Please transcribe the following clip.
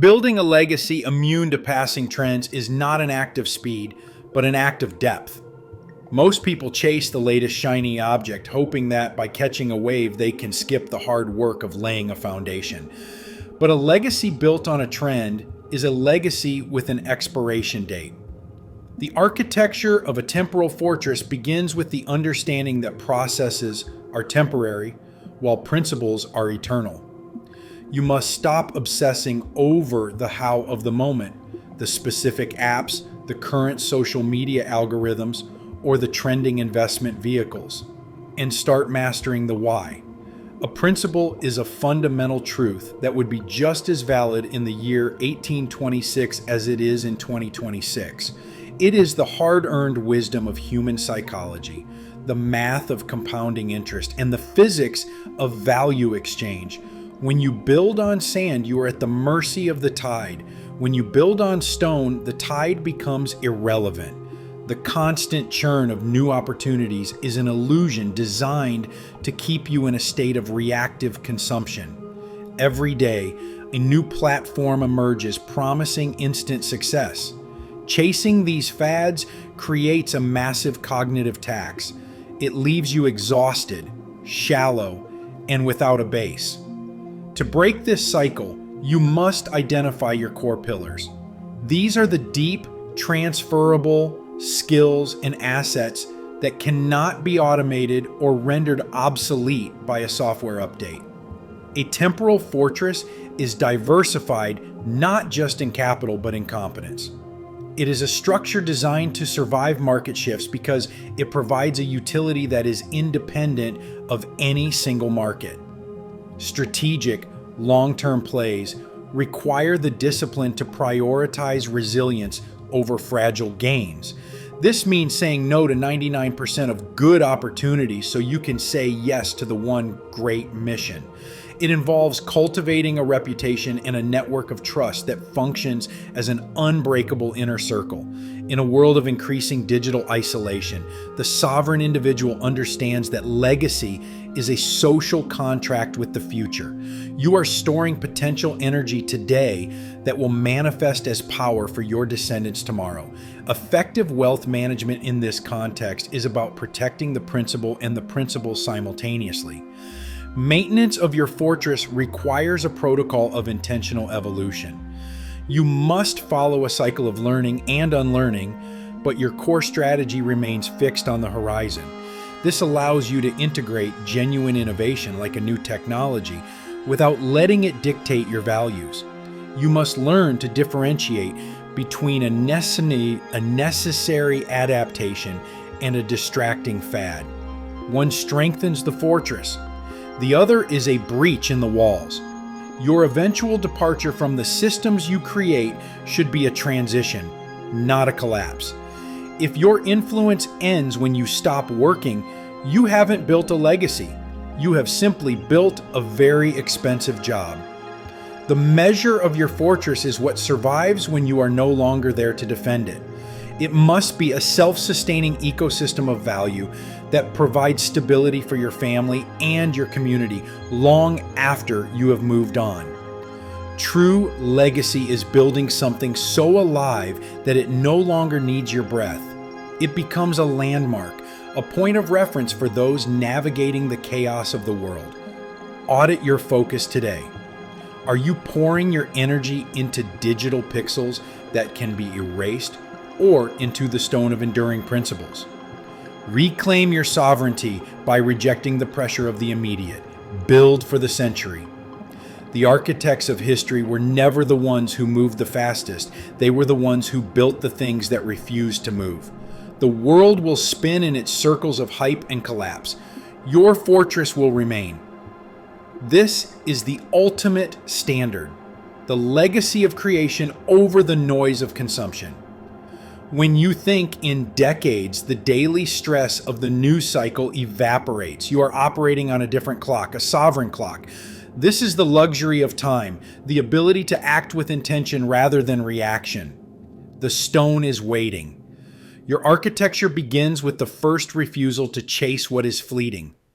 Building a legacy immune to passing trends is not an act of speed, but an act of depth. Most people chase the latest shiny object, hoping that by catching a wave they can skip the hard work of laying a foundation. But a legacy built on a trend is a legacy with an expiration date. The architecture of a temporal fortress begins with the understanding that processes are temporary, while principles are eternal. You must stop obsessing over the how of the moment, the specific apps, the current social media algorithms, or the trending investment vehicles, and start mastering the why. A principle is a fundamental truth that would be just as valid in the year 1826 as it is in 2026. It is the hard-earned wisdom of human psychology, the math of compounding interest, and the physics of value exchange. When you build on sand, you are at the mercy of the tide. When you build on stone, the tide becomes irrelevant. The constant churn of new opportunities is an illusion designed to keep you in a state of reactive consumption. Every day, a new platform emerges promising instant success. Chasing these fads creates a massive cognitive tax. It leaves you exhausted, shallow, and without a base. To break this cycle, you must identify your core pillars. These are the deep, transferable skills and assets that cannot be automated or rendered obsolete by a software update. A temporal fortress is diversified not just in capital but in competence. It is a structure designed to survive market shifts because it provides a utility that is independent of any single market. Strategic, long-term plays require the discipline to prioritize resilience over fragile gains. This means saying no to 99% of good opportunities so you can say yes to the one great mission. It involves cultivating a reputation and a network of trust that functions as an unbreakable inner circle. In a world of increasing digital isolation, the sovereign individual understands that legacy is a social contract with the future. You are storing potential energy today that will manifest as power for your descendants tomorrow. Effective wealth management in this context is about protecting the principle and the principle simultaneously. Maintenance of your fortress requires a protocol of intentional evolution. You must follow a cycle of learning and unlearning, but your core strategy remains fixed on the horizon. This allows you to integrate genuine innovation like a new technology without letting it dictate your values. You must learn to differentiate between a necessary adaptation and a distracting fad. One strengthens the fortress. The other is a breach in the walls. Your eventual departure from the systems you create should be a transition, not a collapse. If your influence ends when you stop working, you haven't built a legacy. You have simply built a very expensive job. The measure of your fortress is what survives when you are no longer there to defend it. It must be a self-sustaining ecosystem of value that provides stability for your family and your community long after you have moved on. True legacy is building something so alive that it no longer needs your breath. It becomes a landmark, a point of reference for those navigating the chaos of the world. Audit your focus today. Are you pouring your energy into digital pixels that can be erased or into the stone of enduring principles? Reclaim your sovereignty by rejecting the pressure of the immediate. Build for the century. The architects of history were never the ones who moved the fastest. They were the ones who built the things that refused to move. The world will spin in its circles of hype and collapse. Your fortress will remain. This is the ultimate standard, the legacy of creation over the noise of consumption. When you think in decades, the daily stress of the news cycle evaporates. You are operating on a different clock, a sovereign clock. This is the luxury of time, the ability to act with intention rather than reaction. The stone is waiting. Your architecture begins with the first refusal to chase what is fleeting.